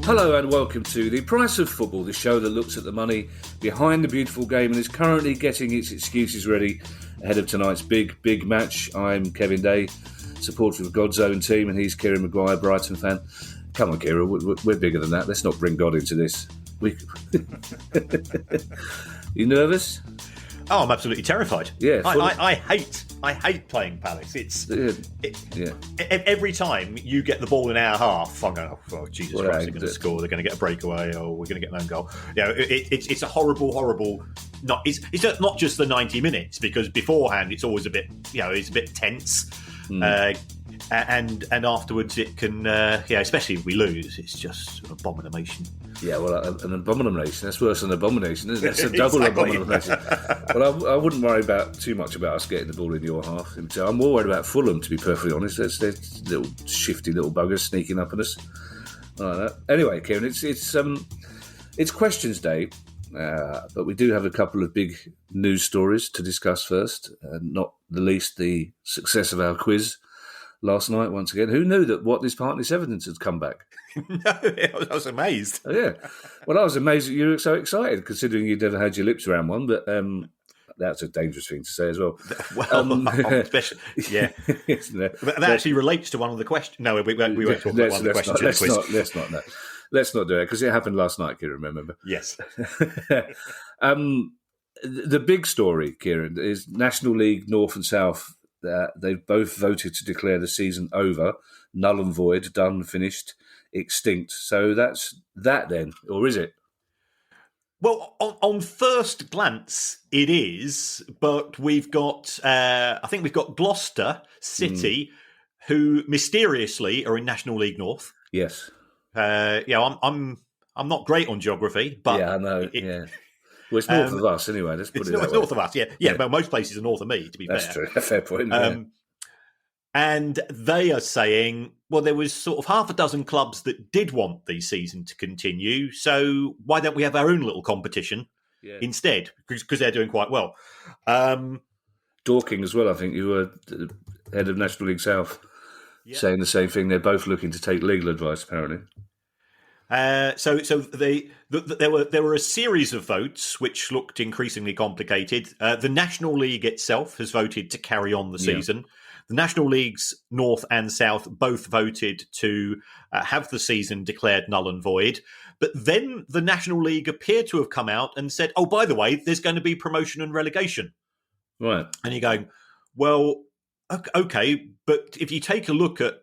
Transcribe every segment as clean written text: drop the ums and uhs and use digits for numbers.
Hello and welcome to The Price of Football, the show that looks at the money behind the beautiful game and is currently getting its excuses ready ahead of tonight's big match. I'm Kevin Day, supporter of God's own team, and he's Kieran Maguire, Brighton fan. Come on, Kieran, we're bigger than that. Let's not bring God into this. You nervous? Oh, I'm absolutely terrified. Yeah, I hate playing Palace. Every time you get the ball in our half, I'm going, oh Jesus Christ, they're going to score. They're going to get a breakaway, or we're going to get an own goal. It's a horrible. It's not just the 90 minutes, because beforehand it's always a bit tense. And afterwards it can, especially if we lose, it's just an abomination. Yeah, well, an abomination, that's worse than abomination, isn't it? It's a double abomination. Well, I wouldn't worry too much about us getting the ball in your half. I'm more worried about Fulham, to be perfectly honest. They're little shifty little buggers sneaking up on us. Like that. Anyway, Kieran, it's questions day, but we do have a couple of big news stories to discuss first, not the least the success of our quiz last night once again. Who knew that What This Partner's Evidence had come back? No, I was amazed. Oh, yeah. Well, I was amazed that you were so excited, considering you'd never had your lips around one, but that's a dangerous thing to say as well. Well, especially, yeah. That actually relates to one of the questions. No, we won't talk about one of the questions in the quiz. Let's not do it, because it happened last night, Kieran, remember? Yes. The big story, Kieran, is National League North and South. They've both voted to declare the season over, null and void, done, finished, extinct. So that's that then, or is it? Well, on first glance, it is, but we've got, I think we've got Gloucester City, who mysteriously are in National League North. Yes. I'm not great on geography, but yeah, I know. Well, it's north of us anyway. Let's put it that way. It's north of us, yeah. But most places are north of me, to be fair. That's true. A fair point. And they are saying, well, there was sort of half a dozen clubs that did want the season to continue, so why don't we have our own little competition instead? Because they're doing quite well. Dorking as well, I think you were the head of National League South, saying the same thing. They're both looking to take legal advice, apparently. So there were a series of votes which looked increasingly complicated. The National League itself has voted to carry on the season. The National Leagues North and South both voted to have the season declared null and void. But then the National League appeared to have come out and said, oh, by the way, there's going to be promotion and relegation. Right. And you're going, well, okay, but if you take a look at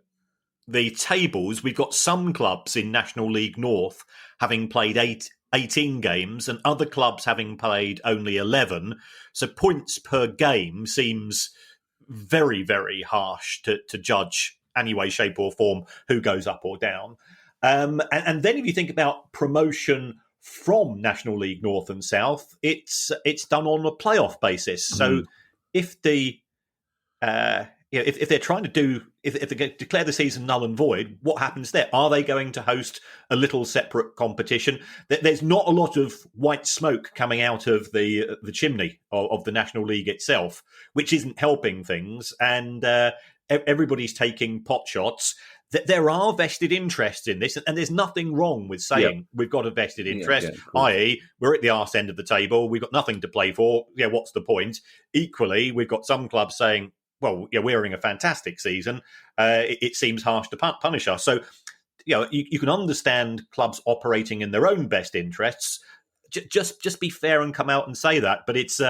the tables, we've got some clubs in National League North having played 18 games and other clubs having played only 11. So points per game seems very, very harsh to judge any way, shape or form who goes up or down. And then if you think about promotion from National League North and South, it's done on a playoff basis. So if if they're trying to if they declare the season null and void, what happens there? Are they going to host a little separate competition? There's not a lot of white smoke coming out of the chimney of the National League itself, which isn't helping things. And everybody's taking pot shots. There are vested interests in this, and there's nothing wrong with saying we've got a vested interest, i.e. we're at the arse end of the table, we've got nothing to play for, what's the point? Equally, we've got some clubs saying, well, we're having a fantastic season. It seems harsh to punish us. So, you can understand clubs operating in their own best interests. Just be fair and come out and say that. But it's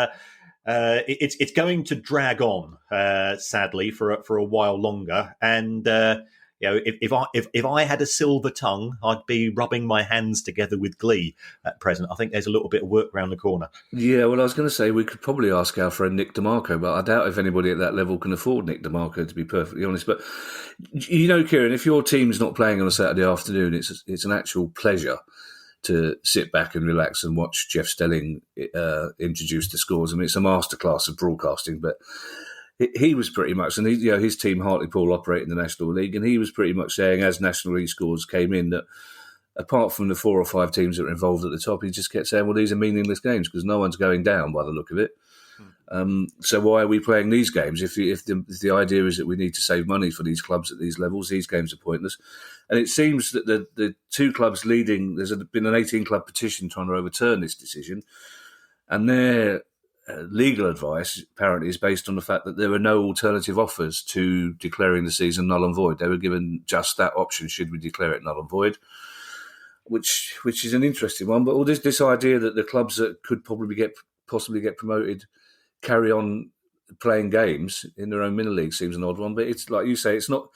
going to drag on, sadly, for a while longer. And if I had a silver tongue, I'd be rubbing my hands together with glee at present. I think there's a little bit of work around the corner. Yeah, well, I was going to say we could probably ask our friend Nick DeMarco, but I doubt if anybody at that level can afford Nick DeMarco, to be perfectly honest. But Kieran, if your team's not playing on a Saturday afternoon, it's an actual pleasure to sit back and relax and watch Jeff Stelling introduce the scores. I mean, it's a masterclass of broadcasting, but he was pretty much, and his team Hartlepool operate in the National League, and he was pretty much saying as National League scores came in that apart from the 4 or 5 teams that are involved at the top, he just kept saying, well, these are meaningless games because no one's going down by the look of it. So why are we playing these games? If the idea is that we need to save money for these clubs at these levels, these games are pointless. And it seems that the 2 clubs leading, there's been an 18-club petition trying to overturn this decision, and their legal advice apparently is based on the fact that there were no alternative offers to declaring the season null and void. They were given just that option: should we declare it null and void? Which is an interesting one. But all this idea that the clubs that could possibly get promoted carry on playing games in their own minor league seems an odd one. But it's like you say, it's not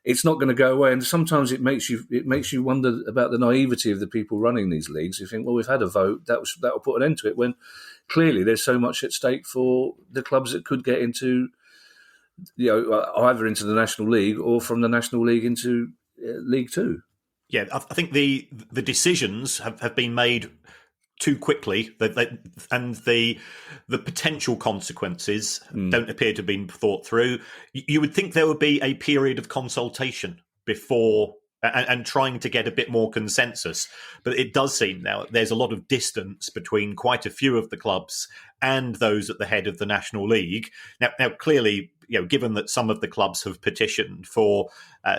going to go away. And sometimes it makes you wonder about the naivety of the people running these leagues. You think, well, we've had a vote that'll put an end to it, when clearly there's so much at stake for the clubs that could get into, either into the National League or from the National League into League Two. Yeah, I think the decisions have been made too quickly, and the potential consequences don't appear to have been thought through. You would think there would be a period of consultation before and trying to get a bit more consensus, but it does seem now there's a lot of distance between quite a few of the clubs and those at the head of the National League. Now clearly, given that some of the clubs have petitioned for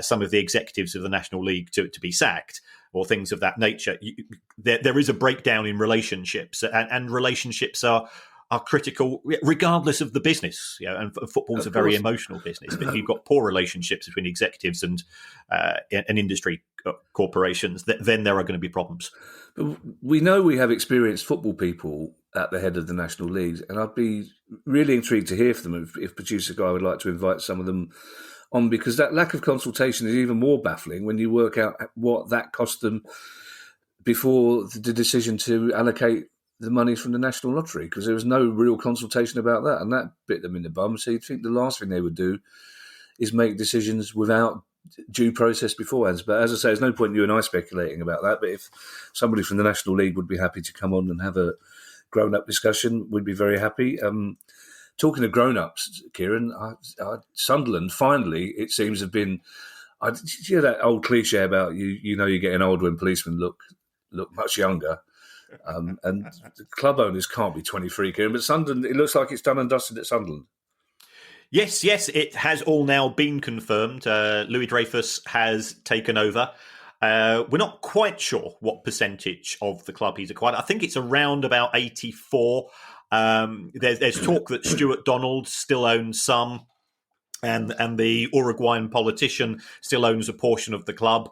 some of the executives of the National League to be sacked, or things of that nature, there is a breakdown in relationships, and relationships are critical regardless of the business. And football's a very emotional business. But if you've got poor relationships between executives and industry corporations, then there are going to be problems. But we know we have experienced football people at the head of the National Leagues, and I'd be really intrigued to hear from them if producer Guy would like to invite some of them on, because that lack of consultation is even more baffling when you work out what that cost them before the decision to allocate the money from the National Lottery, because there was no real consultation about that, and that bit them in the bum. So you'd think the last thing they would do is make decisions without due process beforehand. But as I say, there's no point in you and I speculating about that, but if somebody from the National League would be happy to come on and have a grown-up discussion, we'd be very happy. Talking of grown-ups, Kieran, Sunderland finally, it seems, have been. You hear that old cliche about you're getting old when policemen look much younger, and the club owners can't be 23, Kieran. But Sunderland, it looks like it's done and dusted at Sunderland. Yes, it has all now been confirmed. Louis-Dreyfus has taken over. We're not quite sure what percentage of the club he's acquired. I think it's around about 84. There's talk that Stuart Donald still owns some, and the Uruguayan politician still owns a portion of the club.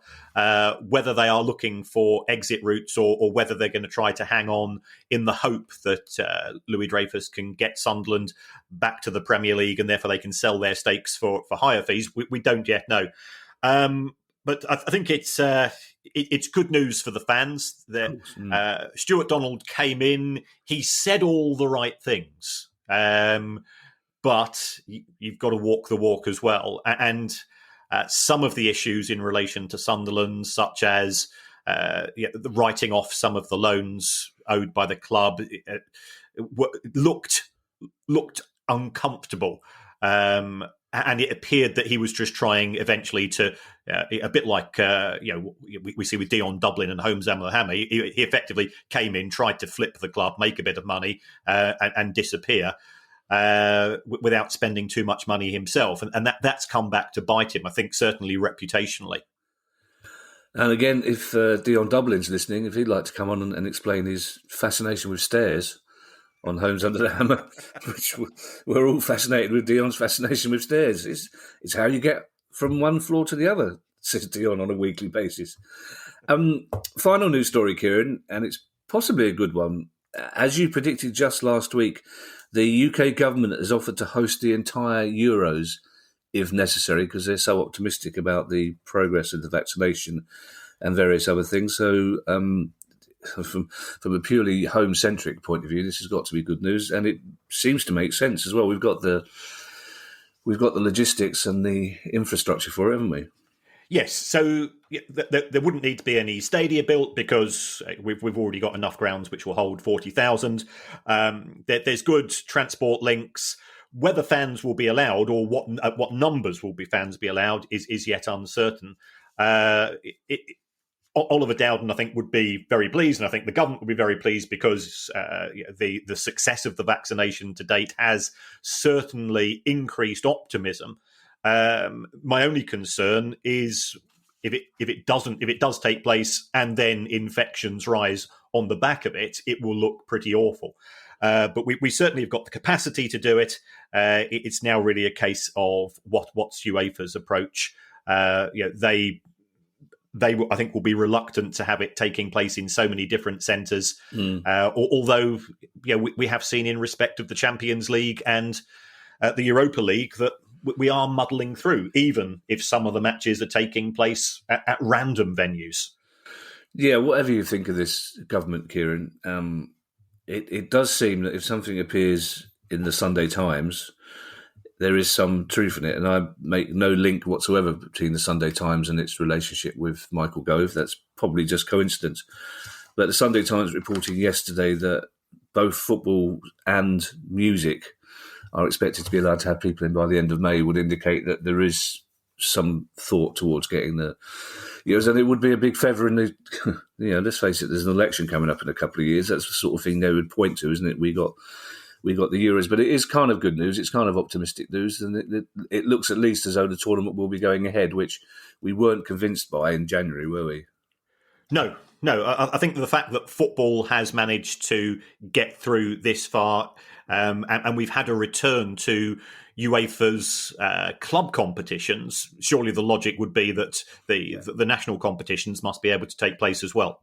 Whether they are looking for exit routes or whether they're going to try to hang on in the hope that Louis-Dreyfus can get Sunderland back to the Premier League and therefore they can sell their stakes for higher fees, we don't yet know. But I think it's good news for the fans that Stuart Donald came in. He said all the right things, but you've got to walk the walk as well. And some of the issues in relation to Sunderland, such as the writing off some of the loans owed by the club, looked uncomfortable. And it appeared that he was just trying eventually to, a bit like we see with Dion Dublin and Holmes Amahami, he effectively came in, tried to flip the club, make a bit of money, and disappear without spending too much money himself. And that's come back to bite him, I think, certainly reputationally. And again, if Dion Dublin's listening, if he'd like to come on and explain his fascination with stairs on Homes Under the Hammer, which we're all fascinated with Dion's fascination with stairs. It's how you get from one floor to the other, says Dion on a weekly basis. Final news story, Kieran, and it's possibly a good one. As you predicted just last week, the UK government has offered to host the entire Euros if necessary, because they're so optimistic about the progress of the vaccination and various other things. So from a purely home-centric point of view, this has got to be good news, and it seems to make sense as well. We've got the logistics and the infrastructure for it, haven't we? Yes, so there wouldn't need to be any stadia built because we've already got enough grounds which will hold 40,000. There's good transport links. Whether fans will be allowed or what numbers will be fans be allowed is yet uncertain. Oliver Dowden, I think, would be very pleased, and I think the government would be very pleased because the success of the vaccination to date has certainly increased optimism. My only concern is if it does take place and then infections rise on the back of it, it will look pretty awful. But we certainly have got the capacity to do it. It's now really a case of what's UEFA's approach. They I think will be reluctant to have it taking place in so many different centres. Although we have seen in respect of the Champions League and the Europa League that we are muddling through, even if some of the matches are taking place at random venues. Yeah, whatever you think of this government, Kieran, it does seem that if something appears in the Sunday Times, there is some truth in it, and I make no link whatsoever between the Sunday Times and its relationship with Michael Gove. That's probably just coincidence. But the Sunday Times reporting yesterday that both football and music are expected to be allowed to have people in by the end of May would indicate that there is some thought towards getting the Euros, and it would be a big feather in the, let's face it, there's an election coming up in a couple of years. That's the sort of thing they would point to, isn't it? We got the Euros, but it is kind of good news. It's kind of optimistic news, and it looks at least as though the tournament will be going ahead, which we weren't convinced by in January, were we? No. I think the fact that football has managed to get through this far, and we've had a return to UEFA's club competitions, surely the logic would be that the national competitions must be able to take place as well.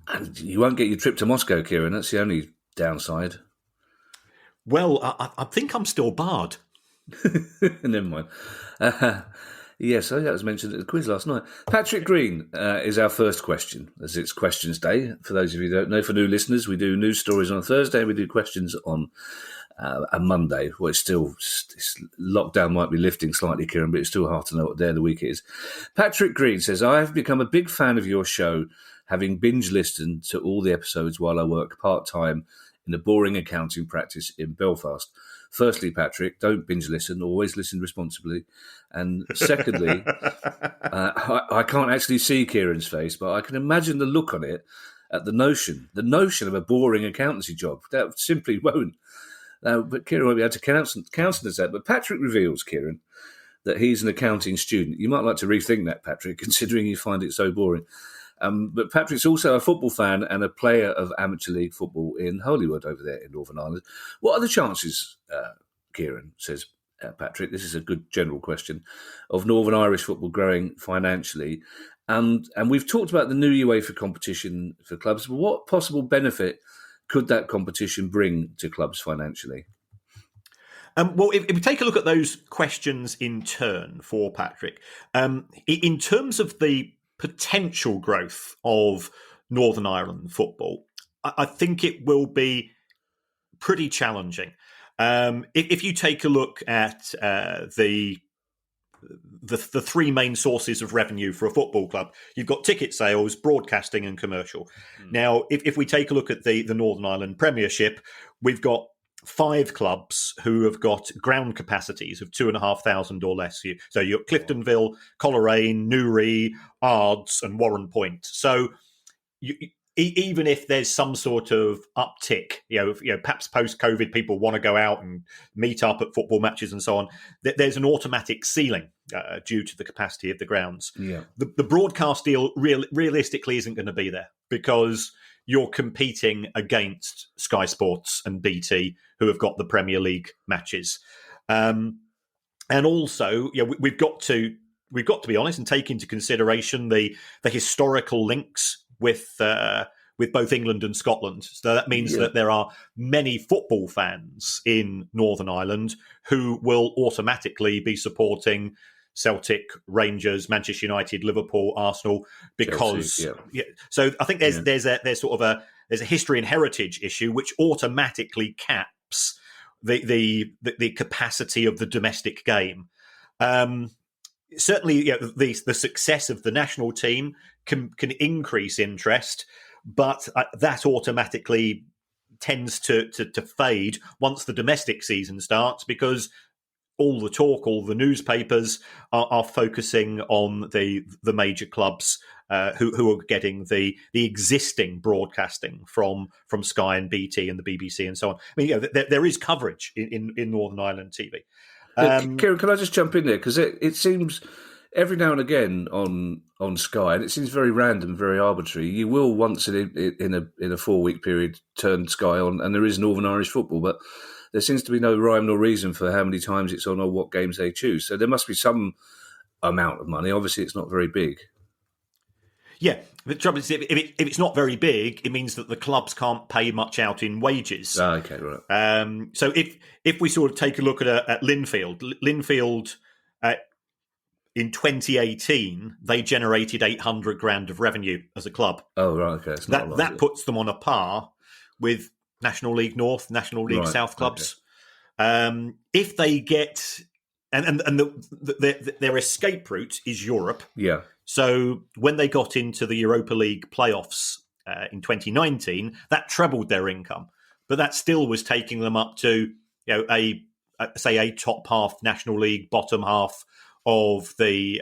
And you won't get your trip to Moscow, Kieran. That's the only downside. Well, I think I'm still barred. Never mind. Yes, that was mentioned at the quiz last night. Patrick Green is our first question, as it's Questions Day. For those of you who don't know, for new listeners, we do news stories on a Thursday, we do questions on a Monday. Well, this lockdown might be lifting slightly, Kieran, but it's still hard to know what day of the week it is. Patrick Green says, I have become a big fan of your show, having binge listened to all the episodes while I work part-time in a boring accounting practice in Belfast. Firstly, Patrick, don't binge listen. Always listen responsibly. And secondly, I can't actually see Kieran's face, but I can imagine the look on it at the notion of a boring accountancy job. That simply won't. But Kieran won't be able to countenance that. But Patrick reveals, Kieran, that he's an accounting student. You might like to rethink that, Patrick, considering you find it so boring. But Patrick's also a football fan and a player of amateur league football in Holywood over there in Northern Ireland. What are the chances, Kieran, says Patrick, this is a good general question, of Northern Irish football growing financially? And we've talked about the new UEFA competition for clubs. But what possible benefit could that competition bring to clubs financially? Well, if we take a look at those questions in turn for Patrick, in terms of the potential growth of Northern Ireland football, I think it will be pretty challenging. If you take a look at the three main sources of revenue for a football club, you've got ticket sales, broadcasting, and commercial. Now, if we take a look at the Northern Ireland Premiership, we've got 5 clubs who have got ground capacities of 2,500 or less. So you've got Cliftonville, Coleraine, Newry, Ards, and Warren Point. So even if there's some sort of uptick, perhaps post-COVID, people want to go out and meet up at football matches and so on, there's an automatic ceiling due to the capacity of the grounds. Yeah. The broadcast deal realistically isn't going to be there because you're competing against Sky Sports and BT, who have got the Premier League matches. And also, we've got to be honest and take into consideration the historical links with both England and Scotland. So that means that there are many football fans in Northern Ireland who will automatically be supporting Celtic, Rangers, Manchester United, Liverpool, Arsenal, because Chelsea, So I think there's a history and heritage issue which automatically caps the capacity of the domestic game. Certainly, the success of the national team can increase interest, but that automatically tends to fade once the domestic season starts, because all the talk, all the newspapers are focusing on the major clubs who are getting the existing broadcasting from Sky and BT and the BBC and so on. I mean, there is coverage in Northern Ireland TV. Kieran, can I just jump in there? Because it seems every now and again on Sky, and it seems very random, very arbitrary. You will once in a 4-week period turn Sky on, and there is Northern Irish football, but there seems to be no rhyme nor reason for how many times it's on or what games they choose. So there must be some amount of money. Obviously, it's not very big. Yeah, the trouble is, if it's not very big, it means that the clubs can't pay much out in wages. Okay, right. So if we sort of take a look at Linfield in 2018, they generated 800 grand of revenue as a club. Oh, right, okay. It's not a lot, that puts them on a par with National League North, National League South clubs. Okay. If they get and their escape route is Europe. Yeah. So when they got into the Europa League playoffs in 2019, that trebled their income, but that still was taking them up to a top half National League, bottom half of the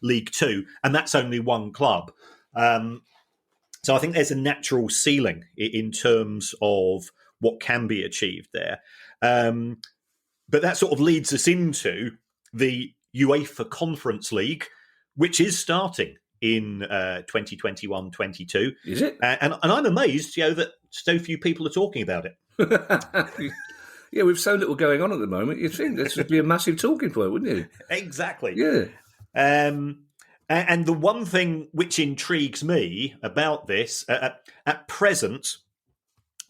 League Two, and that's only one club. So I think there's a natural ceiling in terms of what can be achieved there. But that sort of leads us into the UEFA Conference League, which is starting in 2021-22. Is it? And I'm amazed, that so few people are talking about it. Yeah, with so little going on at the moment, you'd think this would be a massive talking point, wouldn't you? Exactly. Yeah. And the one thing which intrigues me about this, at present,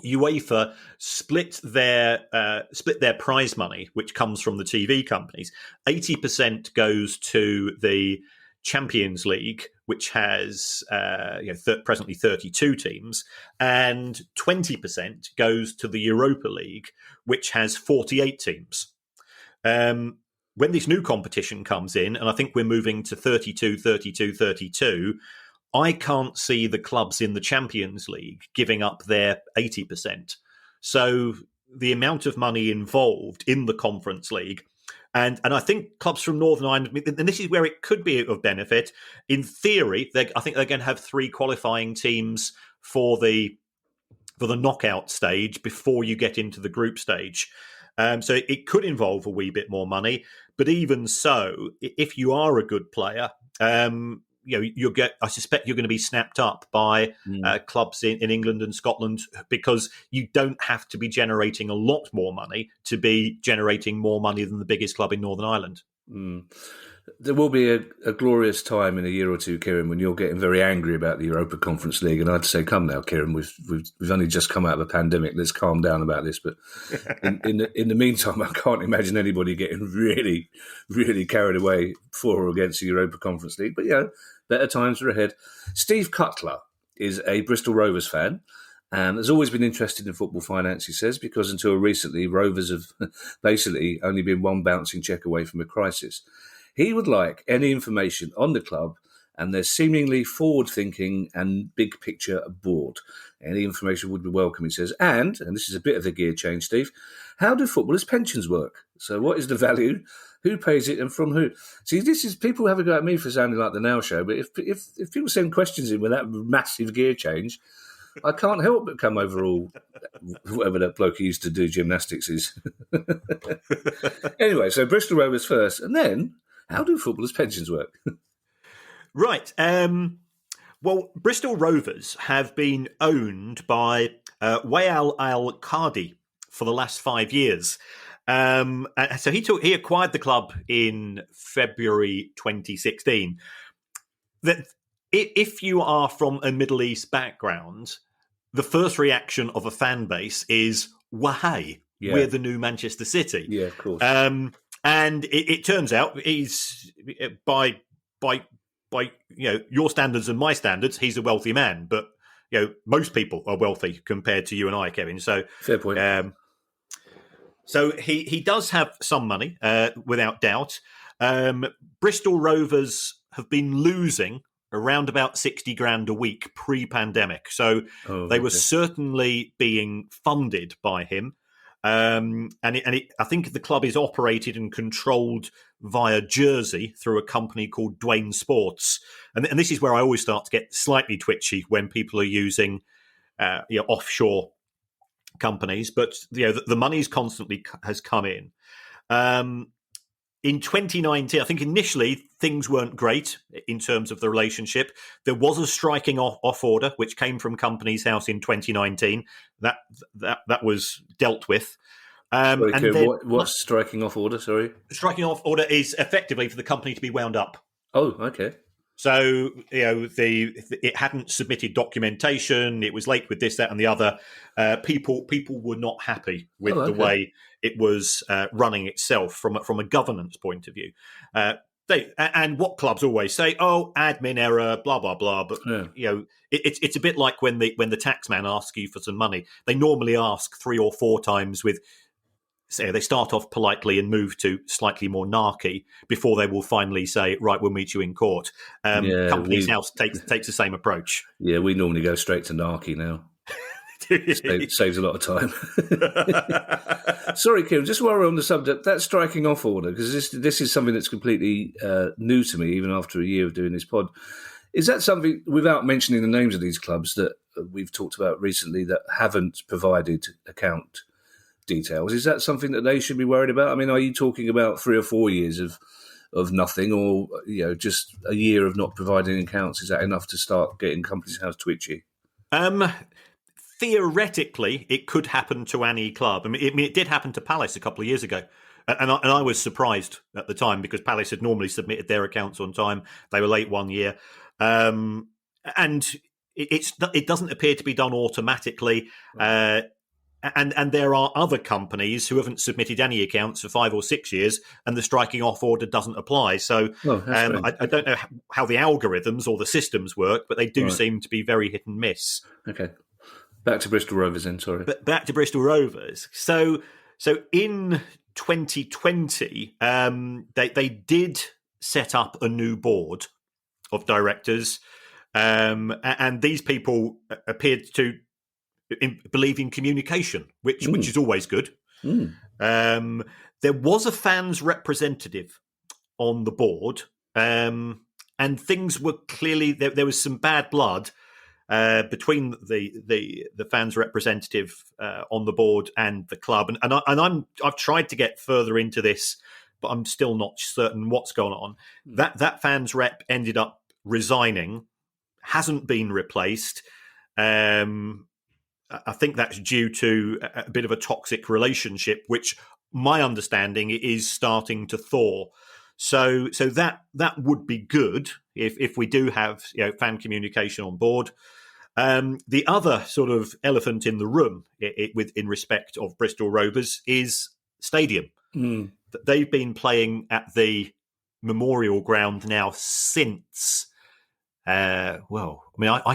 UEFA split their prize money, which comes from the TV companies. 80% goes to the Champions League, which has presently 32 teams, and 20% goes to the Europa League, which has 48 teams. When this new competition comes in, and I think we're moving to 32, 32, 32, I can't see the clubs in the Champions League giving up their 80%. So the amount of money involved in the Conference League, and I think clubs from Northern Ireland, and this is where it could be of benefit, in theory, I think they're going to have 3 qualifying teams for the knockout stage before you get into the group stage. So it could involve a wee bit more money, but even so, if you are a good player, I suspect you're going to be snapped up by clubs in England and Scotland, because you don't have to be generating a lot more money to be generating more money than the biggest club in Northern Ireland. There will be a glorious time in a year or two, Kieran, when you're getting very angry about the Europa Conference League, and I'd say, come now, Kieran, we've only just come out of a pandemic. Let's calm down about this. But in the meantime, I can't imagine anybody getting really, really carried away for or against the Europa Conference League. But better times are ahead. Steve Cutler is a Bristol Rovers fan and has always been interested in football finance, he says, because until recently, Rovers have basically only been one bouncing check away from a crisis. He would like any information on the club and their seemingly forward-thinking and big-picture board. Any information would be welcome, he says. And this is a bit of a gear change, Steve, how do footballers' pensions work? So what is the value? Who pays it and from who? See, this is, people have a go at me for sounding like the Now Show, but if people send questions in with that massive gear change, I can't help but come over all, whatever that bloke who used to do gymnastics is. Anyway, so Bristol Rovers first, and then, how do footballers' pensions work? Right. Well, Bristol Rovers have been owned by Wayal Al-Qadi for the last 5 years. So he acquired the club in February 2016. That if you are from a Middle East background, the first reaction of a fan base is, "Wahey, we're the new Manchester City." Yeah, of course. And it turns out he's by your standards and my standards, he's a wealthy man. But most people are wealthy compared to you and I, Kevin. So fair point. So he does have some money, without doubt. Bristol Rovers have been losing around about 60 grand a week pre-pandemic. So they were certainly being funded by him. I think the club is operated and controlled via Jersey through a company called Dwayne Sports. And this is where I always start to get slightly twitchy when people are using offshore companies. But the money's constantly has come in. In 2019, I think initially things weren't great in terms of the relationship. There was a striking off order, which came from Companies House in 2019. That was dealt with. What's striking off order? Sorry, striking off order is effectively for the company to be wound up. Oh, okay. So it hadn't submitted documentation. It was late with this, that, and the other. People were not happy with the way it was running itself from a governance point of view. And what clubs always say, "Oh, admin error, blah blah blah." But it's a bit like when the tax man asks you for some money. They normally ask 3 or 4 times with. So they start off politely and move to slightly more narky before they will finally say, "Right, we'll meet you in court." Companies House takes the same approach. Yeah, we normally go straight to narky now. Saves a lot of time. Sorry, Kieran, just while we're on the subject, that striking off order, because this is something that's completely new to me, even after a year of doing this pod. Is that something, without mentioning the names of these clubs that we've talked about recently, that haven't provided account details? Is that something that they should be worried about? I mean, are you talking about 3 or 4 years of nothing, or just a year of not providing accounts? Is that enough to start getting Companies House twitchy? Theoretically, it could happen to any club. I mean, it did happen to Palace a couple of years ago, and I was surprised at the time because Palace had normally submitted their accounts on time. They were late one year, and it doesn't appear to be done automatically. And there are other companies who haven't submitted any accounts for 5 or 6 years, and the striking off order doesn't apply. So I don't know how the algorithms or the systems work, but they do seem to be very hit and miss. Okay. Back to Bristol Rovers then, sorry. But back to Bristol Rovers. So in 2020, they did set up a new board of directors, and these people appeared to believe in communication, which is always good. There was a fans representative on the board, and things were clearly there was some bad blood between the fans representative on the board and the club, and I've tried to get further into this, but I'm still not certain what's going on. That fans rep ended up resigning, hasn't been replaced. I think that's due to a bit of a toxic relationship, which my understanding is starting to thaw. So that would be good if we do have fan communication on board. The other sort of elephant in the room in respect of Bristol Rovers is stadium. They've been playing at the Memorial Ground now since. I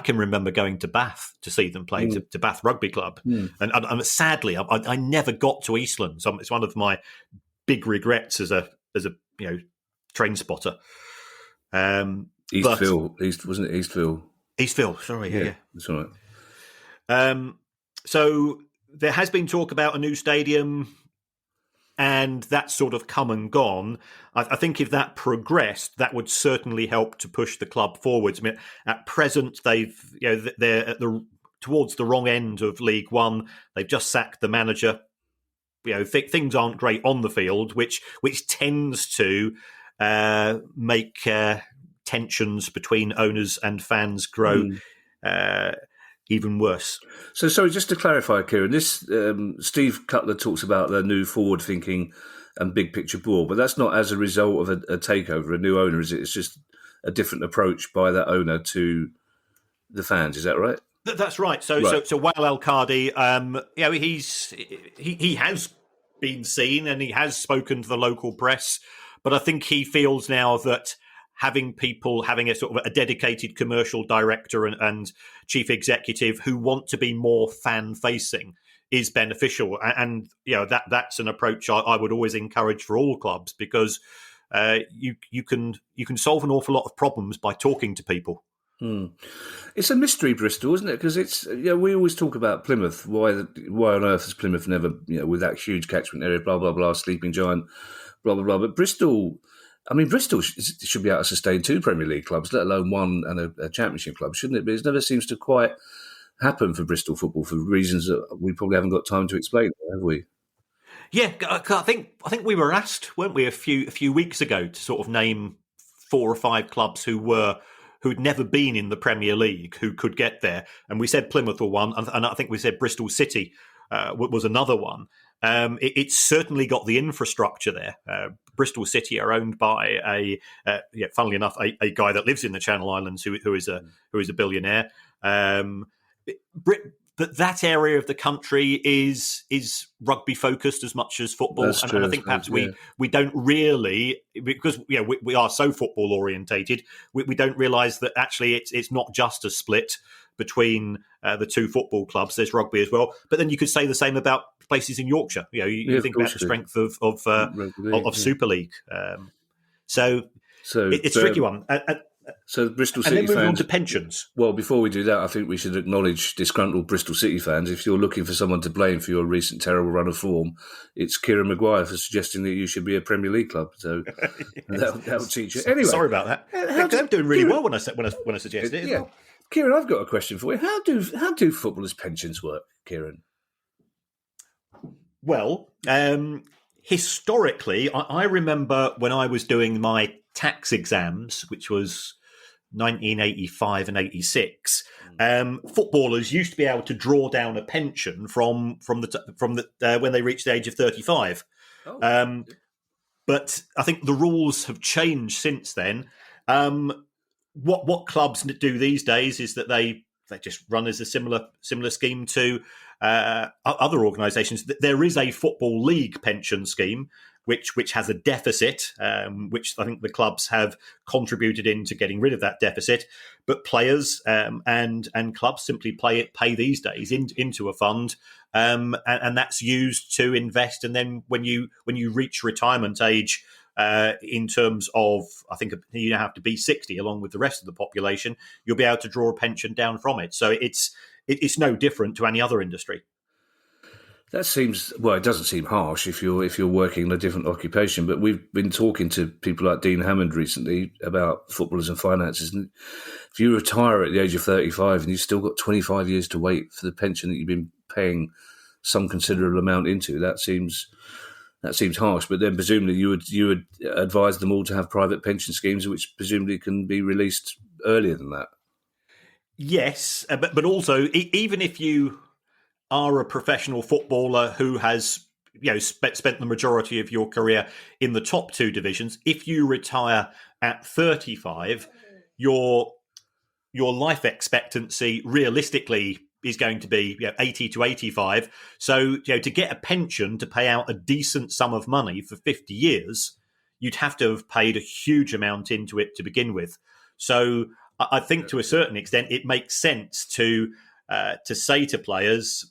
can remember going to Bath to see them play to Bath Rugby Club, and sadly, I never got to Eastland. So it's one of my big regrets as a train spotter. Wasn't it Eastville? Eastville, sorry, yeah, that's all right. So there has been talk about a new stadium, and that's sort of come and gone. I think if that progressed, that would certainly help to push the club forwards. I mean, at present, they're towards the wrong end of League One. They've just sacked the manager. Things aren't great on the field, which tends to make tensions between owners and fans grow even worse. So, sorry, just to clarify, Kieran, this Steve Cutler talks about the new forward-thinking and big-picture board, but that's not as a result of a takeover, a new owner, is it? It's just a different approach by that owner to the fans. Is that right? That's right. So Wael El-Kadi, he has been seen and he has spoken to the local press, but I think he feels now that having a sort of a dedicated commercial director and chief executive who want to be more fan-facing is beneficial. And that's an approach I would always encourage for all clubs, because you can solve an awful lot of problems by talking to people. It's a mystery, Bristol, isn't it? Because it's we always talk about Plymouth. Why on earth has Plymouth never with that huge catchment area, blah blah blah, sleeping giant, blah blah blah. But Bristol, I mean, Bristol should be able to sustain 2 Premier League clubs, let alone one and a Championship club, shouldn't it? But it never seems to quite happen for Bristol football for reasons that we probably haven't got time to explain, have we? Yeah, I think we were asked, weren't we, a few weeks ago to sort of name 4 or 5 clubs who'd never been in the Premier League who could get there, and we said Plymouth were one, and I think we said Bristol City was another one. It's certainly got the infrastructure there. Bristol City are owned by funnily enough, a guy that lives in the Channel Islands who is a billionaire. That area of the country is rugby focused as much as football, and I think perhaps we don't really, because we are so football orientated, we don't realise that actually it's not just a split between the 2 football clubs. There's rugby as well, but then you could say the same about places in Yorkshire. You think about the strength of Super League. So it's a tricky one. So Bristol City and then moving on fans, to pensions. Well, before we do that, I think we should acknowledge disgruntled Bristol City fans. If you're looking for someone to blame for your recent terrible run of form, it's Kieran Maguire for suggesting that you should be a Premier League club. So that'll teach you. Anyway, sorry about that. I'm doing really well when I suggested it. Yeah, Kieran, I've got a question for you. How do footballers' pensions work, Kieran? Well, historically, I remember when I was doing my tax exams, which was 1985 and 86, footballers used to be able to draw down a pension from the when they reached the age of 35. But I think the rules have changed since then. What clubs do these days is that they just run as a similar scheme to other organisations. There is a football league pension scheme which has a deficit, which I think the clubs have contributed into getting rid of that deficit. But players and clubs simply pay these days into a fund, and that's used to invest. And then when you reach retirement age, in terms of, I think you have to be 60 along with the rest of the population, you'll be able to draw a pension down from it. So it's no different to any other industry. That seems, well, it doesn't seem harsh if you're working in a different occupation, but we've been talking to people like Dean Hammond recently about footballers and finances. And if you retire at the age of 35 and you've still got 25 years to wait for the pension that you've been paying some considerable amount into, that seems harsh. But then presumably you would advise them all to have private pension schemes, which presumably can be released earlier than that. Yes, but also even if you are a professional footballer who has spent the majority of your career in the top 2 divisions, if you retire at 35, your life expectancy realistically is going to be 80 to 85. So to get a pension to pay out a decent sum of money for 50 years, you'd have to have paid a huge amount into it to begin with. So I think to a certain extent it makes sense to say to players,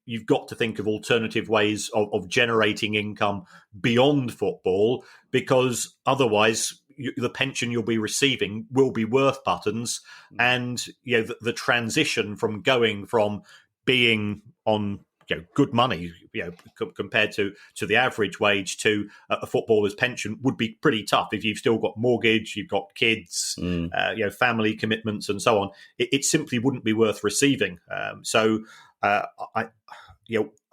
you've got to think of alternative ways of generating income beyond football, because otherwise the pension you'll be receiving will be worth buttons, and the transition from going from being on good money compared to the average wage to a footballer's pension would be pretty tough if you've still got mortgage, you've got kids, family commitments and so on. It simply wouldn't be worth receiving. I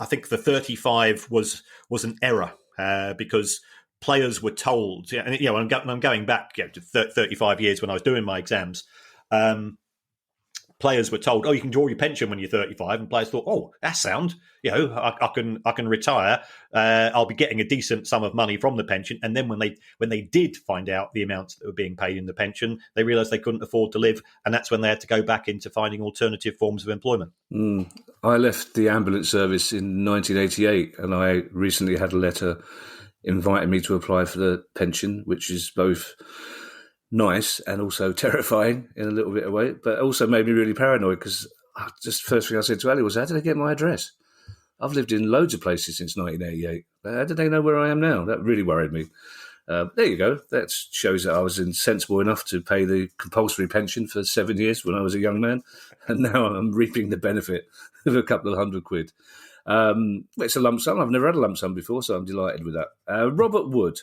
think the 35 was an error because players were told, and I'm going back to 35 years when I was doing my exams. Players were told, "Oh, you can draw your pension when you're 35," and players thought, "Oh, that's sound. I can retire. I'll be getting a decent sum of money from the pension." And then when they did find out the amounts that were being paid in the pension, they realised they couldn't afford to live, and that's when they had to go back into finding alternative forms of employment. I left the ambulance service in 1988, and I recently had a letter inviting me to apply for the pension, which is both nice and also terrifying in a little bit of way, but also made me really paranoid because just first thing I said to Ali was, how did I get my address? I've lived in loads of places since 1988. How did they know where I am now? That really worried me. There you go. That shows that I was insensible enough to pay the compulsory pension for 7 years when I was a young man, and now I'm reaping the benefit of a couple of £100. It's a lump sum. I've never had a lump sum before, so I'm delighted with that. Robert Wood.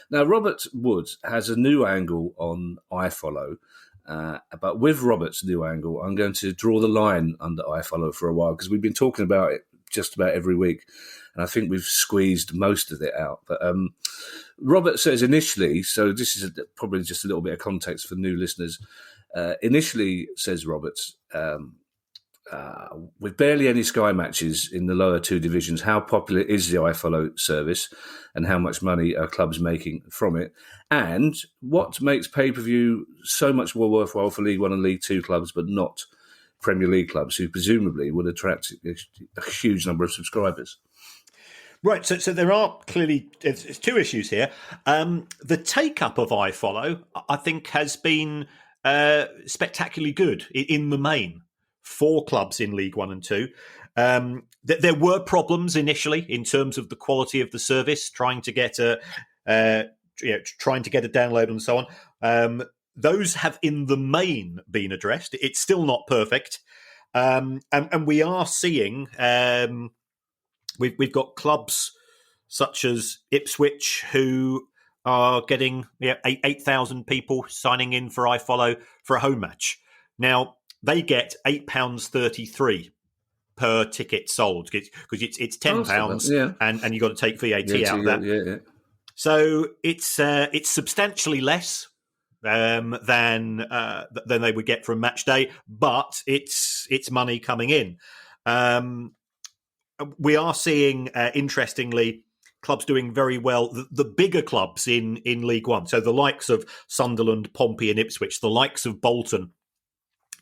Now, Robert Wood has a new angle on iFollow, but with Robert's new angle, I'm going to draw the line under iFollow for a while, because we've been talking about it just about every week, and I think we've squeezed most of it out. But Robert says initially, so this is probably just a little bit of context for new listeners. Initially, says Robert, with barely any Sky matches in the lower two divisions, how popular is the iFollow service, and how much money are clubs making from it? And what makes pay-per-view so much more worthwhile for League One and League Two clubs, but not Premier League clubs, who presumably would attract a huge number of subscribers? Right, so there are clearly it's two issues here. The take-up of iFollow, I think, has been spectacularly good in the main for clubs in League One and Two. There were problems initially in terms of the quality of the service, trying to get a download and so on. Those have in the main been addressed. It's still not perfect, and we are seeing. We've got clubs such as Ipswich who are getting 8,000 people signing in for iFollow for a home match. Now, they get £8.33 per ticket sold, because it's £10 and you've got to take VAT out of that. Yeah. So it's substantially less than they would get from match day, but it's money coming in. We are seeing, interestingly, clubs doing very well. The bigger clubs in League One, so the likes of Sunderland, Pompey, and Ipswich, the likes of Bolton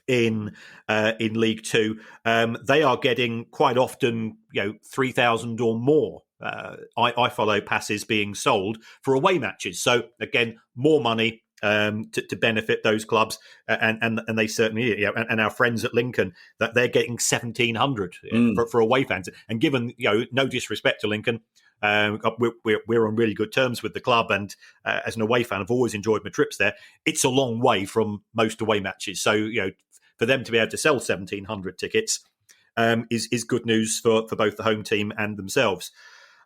in League Two, they are getting quite often 3,000 or more iFollow passes being sold for away matches. So again, more money to benefit those clubs, and they certainly, and our friends at Lincoln, that they're getting 1,700 for away fans. And given no disrespect to Lincoln, we're on really good terms with the club, and as an away fan, I've always enjoyed my trips there. It's a long way from most away matches, so for them to be able to sell 1,700 tickets is good news for both the home team and themselves.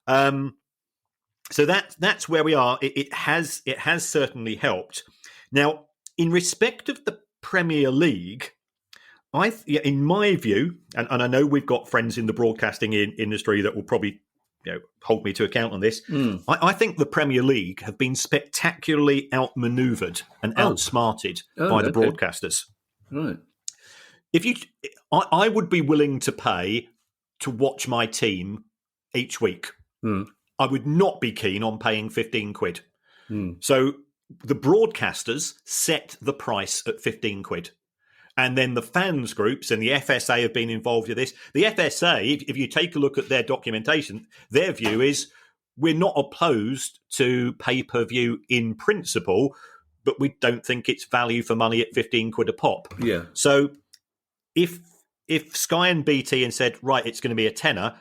So that's where we are. It has certainly helped. Now, in respect of the Premier League, in my view, and I know we've got friends in the broadcasting industry that will probably hold me to account on this. I think the Premier League have been spectacularly outmaneuvered and outsmarted by the broadcasters. Right. I would be willing to pay to watch my team each week. I would not be keen on paying £15. So the broadcasters set the price at £15. And then the fans groups and the FSA have been involved with this. The FSA, if you take a look at their documentation, their view is we're not opposed to pay-per-view in principle, but we don't think it's value for money at £15 a pop. Yeah. So if Sky and BT had said, right, it's going to be a tenner,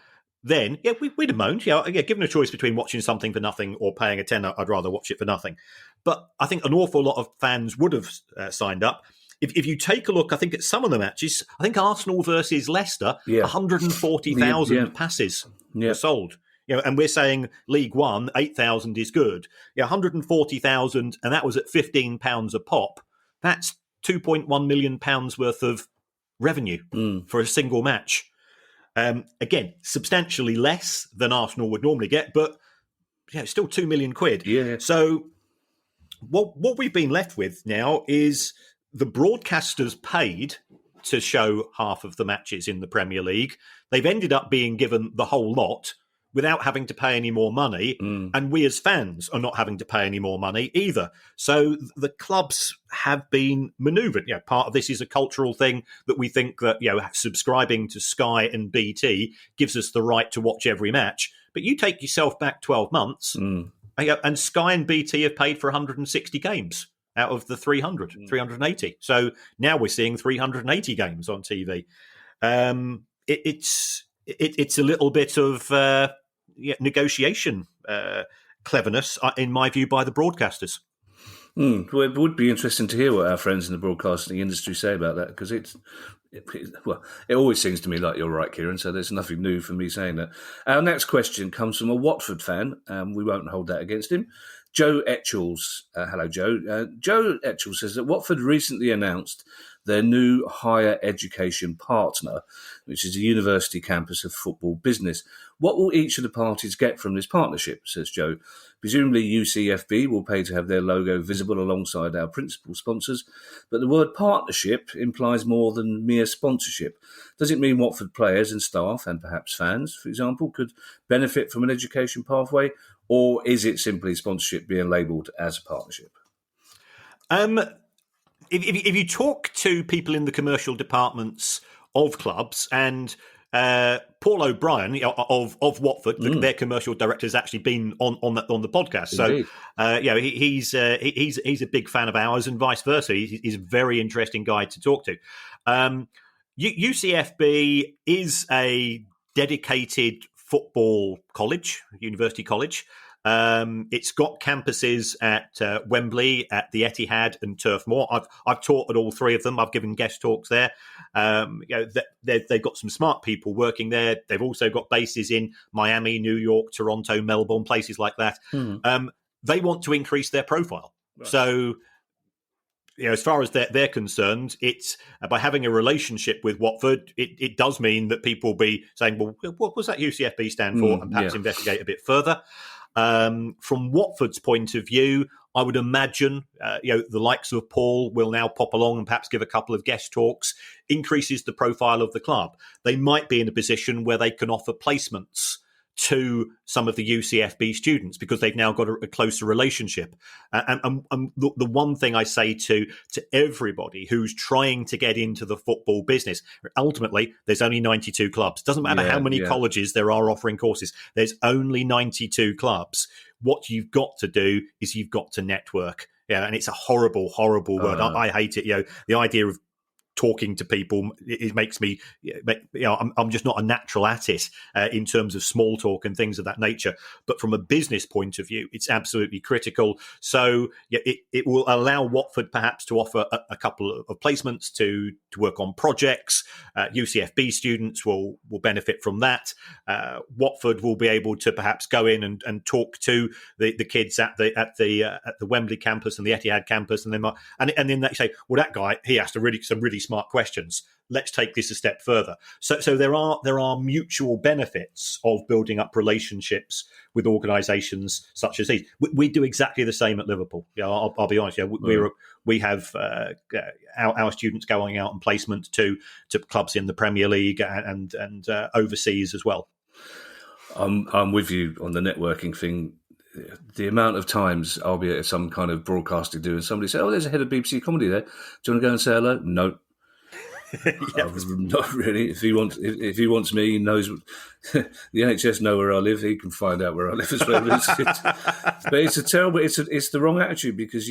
then we'd have moaned. Given a choice between watching something for nothing or paying a tenner, I'd rather watch it for nothing. But I think an awful lot of fans would have signed up. If you take a look, I think at some of the matches, I think Arsenal versus Leicester, 140,000 passes were sold. And we're saying League One, 8,000 is good. 140,000, and that was at £15 a pop. That's £2.1 million worth of revenue for a single match. Again, substantially less than Arsenal would normally get, but it's still £2 million. Yeah. So what we've been left with now is the broadcasters paid to show half of the matches in the Premier League. They've ended up being given the whole lot without having to pay any more money, and we as fans are not having to pay any more money either. So the clubs have been manoeuvred. Part of this is a cultural thing that we think that subscribing to Sky and BT gives us the right to watch every match. But you take yourself back 12 months, and Sky and BT have paid for 160 games out of the 380. So now we're seeing 380 games on TV. It's a little bit of negotiation cleverness, in my view, by the broadcasters. Well, it would be interesting to hear what our friends in the broadcasting industry say about that, because it always seems to me like you're right, Kieran, so there's nothing new for me saying that. Our next question comes from a Watford fan. We won't hold that against him. Joe Etchells. Hello, Joe. Joe Etchells says that Watford recently announced their new higher education partner, which is a university campus of football business. What will each of the parties get from this partnership, says Joe? Presumably UCFB will pay to have their logo visible alongside our principal sponsors, but the word partnership implies more than mere sponsorship. Does it mean Watford players and staff, and perhaps fans, for example, could benefit from an education pathway, or is it simply sponsorship being labelled as a partnership? If you talk to people in the commercial departments of clubs, and Paul O'Brien of Watford, their commercial director, has actually been on the podcast. Indeed. So he's a big fan of ours, and vice versa. He's a very interesting guy to talk to. UCFB is a dedicated football college, university college. It's got campuses at Wembley, at the Etihad, and Turf Moor. I've taught at all three of them. I've given guest talks there. They've got some smart people working there. They've also got bases in Miami, New York, Toronto, Melbourne, places like that. They want to increase their profile. Right. So, as far as they're concerned, it's by having a relationship with Watford, it does mean that people will be saying, well, what does that UCFB stand for? And perhaps investigate a bit further. From Watford's point of view, I would imagine the likes of Paul will now pop along and perhaps give a couple of guest talks, increases the profile of the club. They might be in a position where they can offer placements to some of the UCFB students because they've now got a closer relationship. And the one thing I say to everybody who's trying to get into the football business, ultimately, there's only 92 clubs. Doesn't matter how many colleges there are offering courses. There's only 92 clubs. What you've got to do is you've got to network. Yeah, and it's a horrible, horrible word. I hate it. The idea of talking to people, it makes me, I'm just not a natural at it in terms of small talk and things of that nature. But from a business point of view, it's absolutely critical. So it will allow Watford perhaps to offer a couple of placements to work on projects. UCFB students will benefit from that. Watford will be able to perhaps go in and talk to the kids at the Wembley campus and the Etihad campus, and then they say, well, that guy, he asked some really smart questions. Let's take this a step further. So there are mutual benefits of building up relationships with organisations such as these. We do exactly the same at Liverpool. I'll be honest. We have our students going out on placement to clubs in the Premier League and overseas as well. I'm with you on the networking thing. The amount of times I'll be at some kind of broadcasting do and somebody say, "Oh, there's a head of BBC comedy there. Do you want to go and say hello?" No. Not really. If he wants me, he knows. The NHS know where I live. He can find out where I live as well. But it's a terrible. It's the wrong attitude because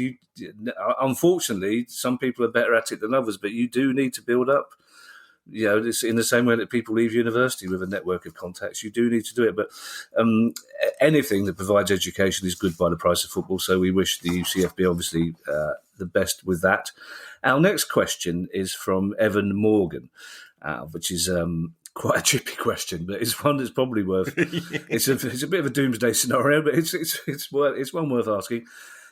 unfortunately, some people are better at it than others. But you do need to build up. It's in the same way that people leave university with a network of contacts. You do need to do it. But anything that provides education is good by the price of football. So we wish the UCFB obviously the best with that. Our next question is from Evan Morgan, which is quite a trippy question, but it's one that's probably worth. It's a bit of a doomsday scenario, but it's one worth asking.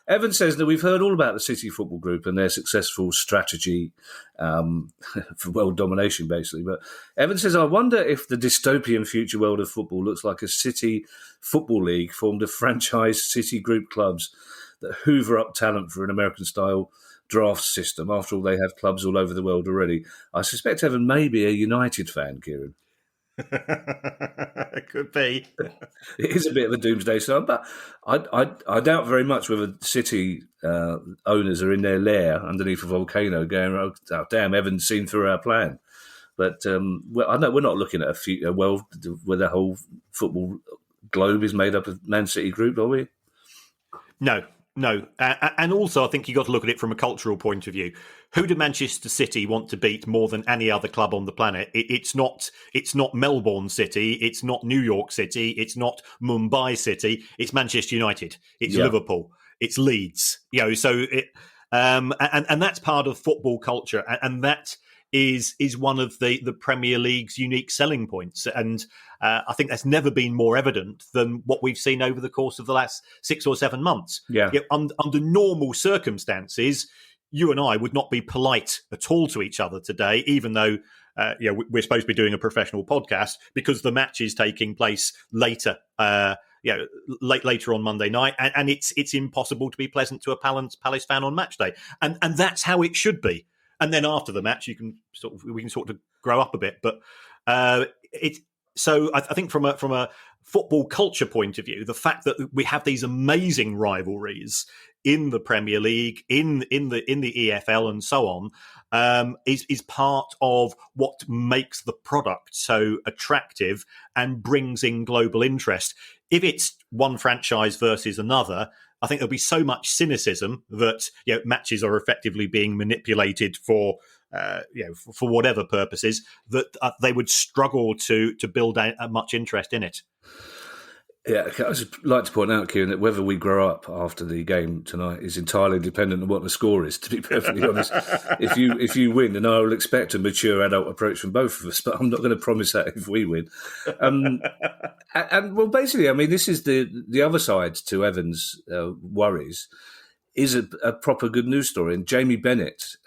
Evan says that we've heard all about the City Football Group and their successful strategy for world domination, basically. But Evan says, I wonder if the dystopian future world of football looks like a City Football League formed of franchise City Group clubs that hoover up talent for an American-style draft system. After all, they have clubs all over the world already. I suspect Evan may be a United fan, Kieran. It could be. It is a bit of a doomsday scenario, but I doubt very much whether City owners are in their lair underneath a volcano going, oh damn, Evan's seen through our plan. But I know we're not looking at a world where the whole football globe is made up of Man City Group, are we? No. No, and also I think you got to look at it from a cultural point of view. Who do Manchester City want to beat more than any other club on the planet? It's not Melbourne City, it's not New York City, it's not Mumbai City. It's Manchester United, it's Liverpool, it's Leeds. So and that's part of football culture, and that is one of the Premier League's unique selling points. And I think that's never been more evident than what we've seen over the course of the last 6 or 7 months. Under normal circumstances, you and I would not be polite at all to each other today, even though we're supposed to be doing a professional podcast, because the match is taking place later. Later on Monday night, and it's impossible to be pleasant to a Palace fan on match day, and that's how it should be. And then after the match, we can sort of grow up a bit. But so I think from a football culture point of view, the fact that we have these amazing rivalries in the Premier League, in the EFL, and so on, is part of what makes the product so attractive and brings in global interest. If it's one franchise versus another, I think there'll be so much cynicism that matches are effectively being manipulated for whatever purposes, that they would struggle to build much interest in it. Yeah, I'd just like to point out, Kieran, that whether we grow up after the game tonight is entirely dependent on what the score is, to be perfectly honest. If you win, then I will expect a mature adult approach from both of us, but I'm not going to promise that if we win. And well, basically, I mean, this is the other side to Evan's worries, is a proper good news story. And Jamie Bennett,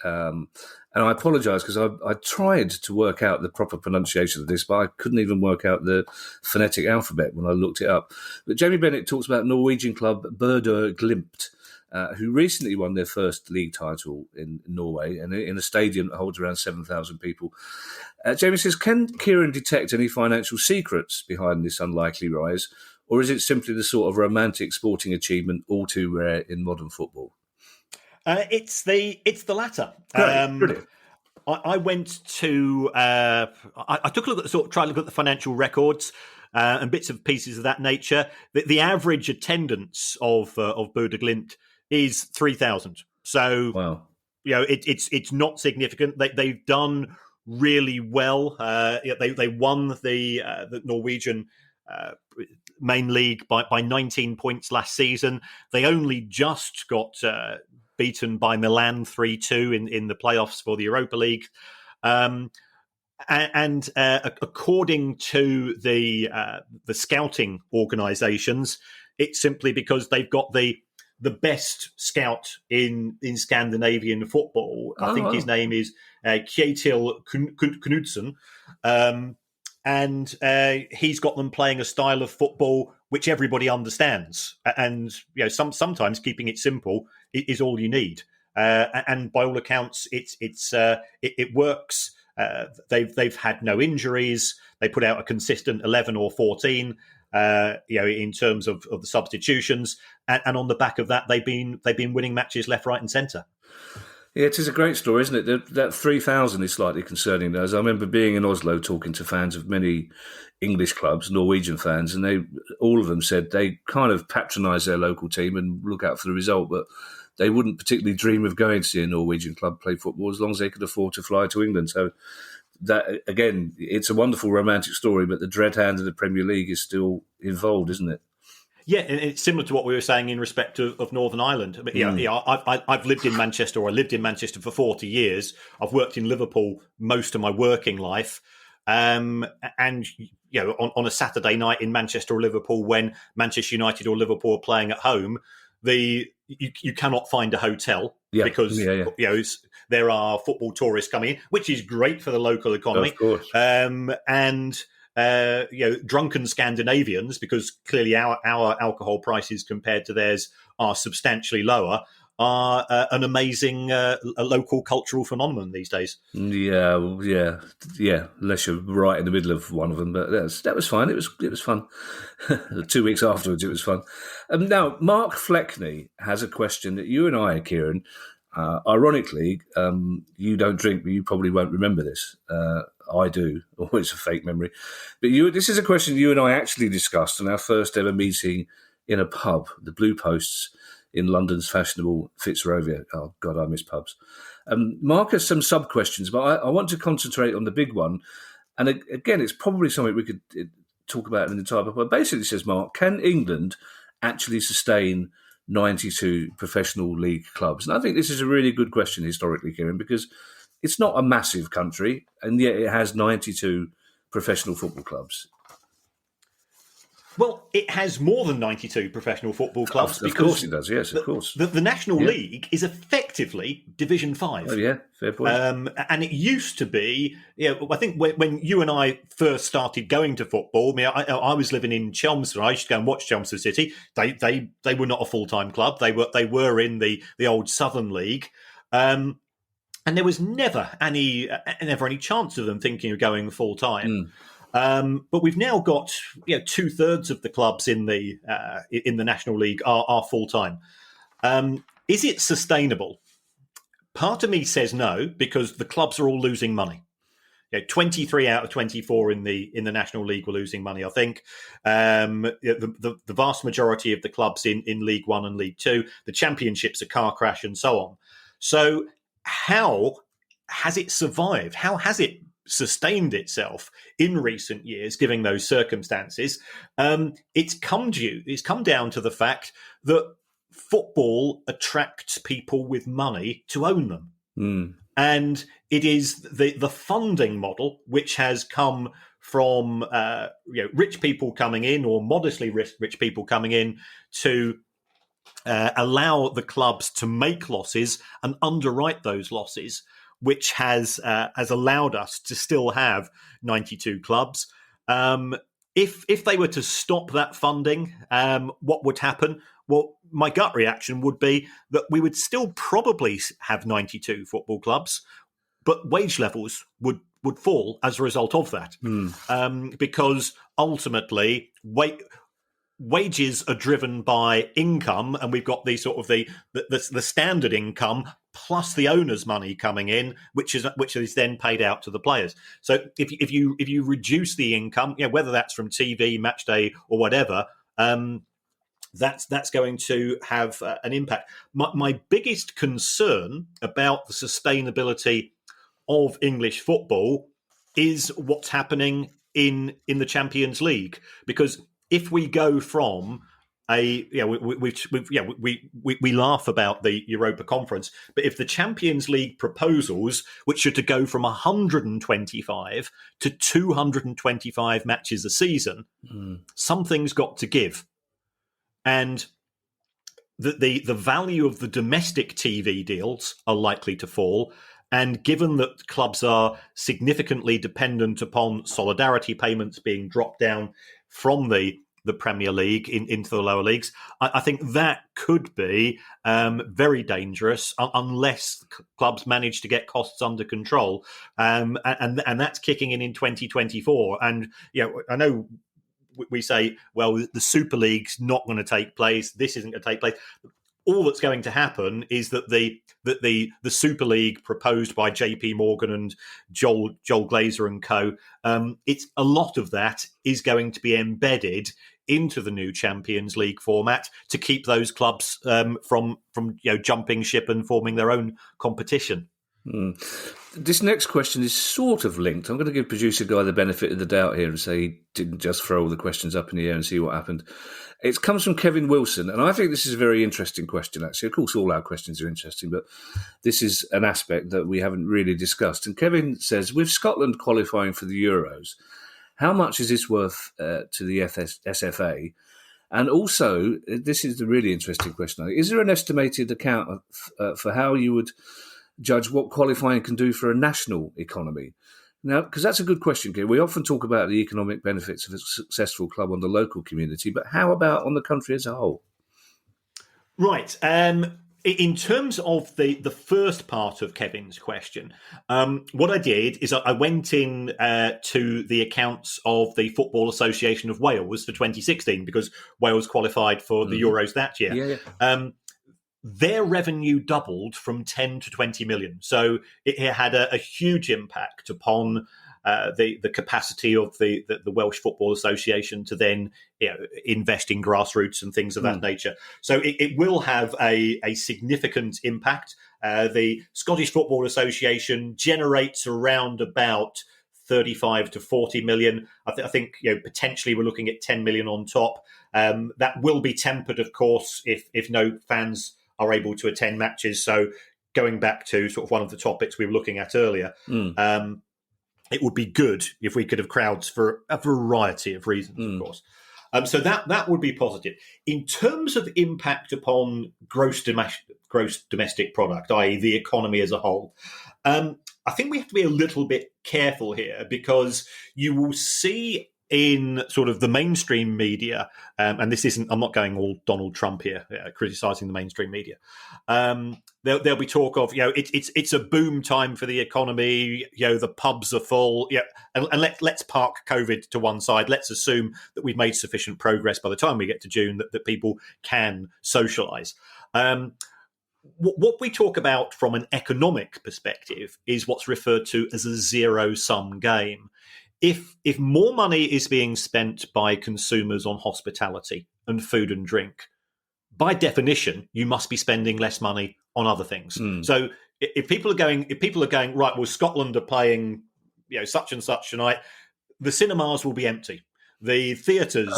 and I apologise because I tried to work out the proper pronunciation of this, but I couldn't even work out the phonetic alphabet when I looked it up. But Jamie Bennett talks about Norwegian club Bodø Glimt, who recently won their first league title in Norway, and in a stadium that holds around 7,000 people. Jamie says, can Kieran detect any financial secrets behind this unlikely rise, or is it simply the sort of romantic sporting achievement all too rare in modern football? It's the latter. Brilliant. I went to I took a look at try to look at the financial records and bits and pieces of that nature. The average attendance of Bodø Glimt is 3,000. So wow. It's not significant. They've done really well. They won the Norwegian main league by 19 points last season. They only just got beaten by Milan 3-2 in the playoffs for the Europa League. And according to the scouting organisations, it's simply because they've got the best scout in Scandinavian football. I think his name is Kjetil Knudsen. And he's got them playing a style of football which everybody understands, and sometimes keeping it simple is all you need. And by all accounts, it works. They've had no injuries. They put out a consistent 11 or 14, in terms of the substitutions, and on the back of that, they've been winning matches left, right, and centre. Yeah, it is a great story, isn't it? That 3,000 is slightly concerning, though. As I remember being in Oslo talking to fans of many English clubs, Norwegian fans, and all of them said they kind of patronise their local team and look out for the result, but they wouldn't particularly dream of going to see a Norwegian club play football as long as they could afford to fly to England. So that, again, it's a wonderful romantic story, but the dread hand of the Premier League is still involved, isn't it? Yeah, and it's similar to what we were saying in respect of Northern Ireland. I mean, I've lived in Manchester, or I lived in Manchester for 40 years. I've worked in Liverpool most of my working life. And, on a Saturday night in Manchester or Liverpool, when Manchester United or Liverpool are playing at home, you cannot find a hotel because there are football tourists coming in, which is great for the local economy. Of course. And drunken Scandinavians, because clearly our alcohol prices compared to theirs are substantially lower, are an amazing local cultural phenomenon these days. Yeah. Unless you're right in the middle of one of them, but that was fine. It was fun. 2 weeks afterwards, it was fun. Now, Mark Fleckney has a question that you and I, Kieran, ironically, you don't drink, but you probably won't remember this. I do. Oh, it's a fake memory. But this is a question you and I actually discussed in our first ever meeting in a pub, the Blue Posts, in London's fashionable Fitzrovia. Oh, God, I miss pubs. Mark has some sub-questions, but I want to concentrate on the big one. And again, it's probably something we could talk about in the entire book. But basically, says Mark, can England actually sustain 92 professional league clubs? And I think this is a really good question historically, Kieran, because it's not a massive country, and yet it has 92 professional football clubs. Well, it has more than 92 professional football clubs. Of course it does, yes, of course. The National League is effectively Division 5. Oh, yeah, fair point. And it used to be, I think when you and I first started going to football, I was living in Chelmsford. I used to go and watch Chelmsford City. They were not a full-time club. They were in the old Southern League. And there was never any chance of them thinking of going full-time. But we've now got 2/3 of the clubs in the National League are full time. Is it sustainable? Part of me says no, because the clubs are all losing money. 23 out of 24 in the National League were losing money. I think the vast majority of the clubs in League One and League Two, the Championship's a car crash and so on. So how has it survived? How has it sustained itself in recent years, given those circumstances? It's come down to the fact that football attracts people with money to own them. And it is the funding model which has come from rich people coming in, or modestly rich people coming in, to allow the clubs to make losses and underwrite those losses, which has allowed us to still have 92 clubs. If they were to stop that funding, what would happen? Well, my gut reaction would be that we would still probably have 92 football clubs, but wage levels would fall as a result of that. Because ultimately, wages are driven by income, and we've got the standard income plus the owner's money coming in, which is then paid out to the players. So if you reduce the income, whether that's from TV, match day, or whatever, that's going to have an impact. My biggest concern about the sustainability of English football is what's happening in the Champions League, because if we go from we laugh about the Europa Conference, but if the Champions League proposals, which are to go from 125 to 225 matches a season, something's got to give. And the value of the domestic TV deals are likely to fall. And given that clubs are significantly dependent upon solidarity payments being dropped down from the Premier League into the lower leagues, I think that could be very dangerous unless clubs manage to get costs under control. And that's kicking in 2024. And I know we say, well, the Super League's not going to take place. This isn't going to take place. All that's going to happen is that the Super League proposed by JP Morgan and Joel Glazer and co. It's a lot of that is going to be embedded into the new Champions League format to keep those clubs from jumping ship and forming their own competition. This next question is sort of linked. I'm going to give producer Guy the benefit of the doubt here and say he didn't just throw all the questions up in the air and see what happened. It comes from Kevin Wilson, and I think this is a very interesting question, actually. Of course, all our questions are interesting, but this is an aspect that we haven't really discussed. And Kevin says, with Scotland qualifying for the Euros, how much is this worth to the SFA? And also, this is the really interesting question, is there an estimated account for how you would judge what qualifying can do for a national economy? Now, because that's a good question, Kieran. We often talk about the economic benefits of a successful club on the local community, but how about on the country as a whole? Right. In terms of the first part of Kevin's question, what I did is I went in to the accounts of the Football Association of Wales for 2016, because Wales qualified for the Euros that year. Yeah. Their revenue doubled from 10 to 20 million. So it had a huge impact upon the capacity of the Welsh Football Association to then invest in grassroots and things of that nature. So it will have a significant impact. The Scottish Football Association generates around about 35 to 40 million. I think potentially we're looking at 10 million on top. That will be tempered, of course, if no fans are able to attend matches. So going back to sort of one of the topics we were looking at earlier, it would be good if we could have crowds for a variety of reasons, of course. So that would be positive. In terms of impact upon gross domestic product, i.e. the economy as a whole, I think we have to be a little bit careful here, because you will see in sort of the mainstream media, and this isn't, I'm not going all Donald Trump here, criticising the mainstream media. There'll be talk of, it's a boom time for the economy, the pubs are full, and let's park COVID to one side. Let's assume that we've made sufficient progress by the time we get to June that people can socialise. What we talk about from an economic perspective is what's referred to as a zero-sum game. If more money is being spent by consumers on hospitality and food and drink, by definition, you must be spending less money on other things. So if people are going, right, well, Scotland are playing, such and such tonight, the cinemas will be empty. The theatres,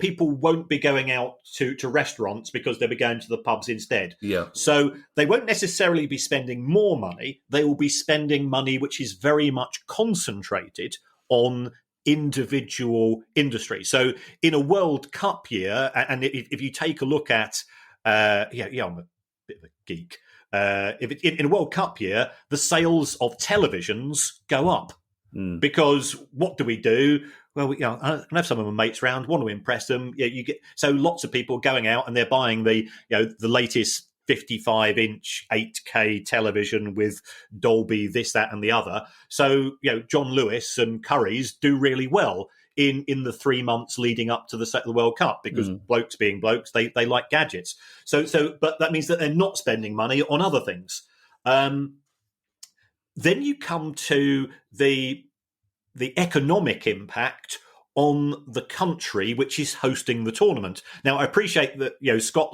people won't be going out to restaurants because they'll be going to the pubs instead. Yeah. So they won't necessarily be spending more money. They will be spending money which is very much concentrated on individual industry. So in a World Cup year, and if you take a look at, I'm a bit of a geek. In a World Cup year, the sales of televisions go up. Because what do we do? Well, I have some of my mates round, want to impress them. You get so lots of people going out and they're buying the latest 55-inch 8K television with Dolby, this, that, and the other. So John Lewis and Curry's do really well in the 3 months leading up to the World Cup, because blokes being blokes, they like gadgets. So, but that means that they're not spending money on other things. Then you come to the economic impact on the country which is hosting the tournament. Now, I appreciate that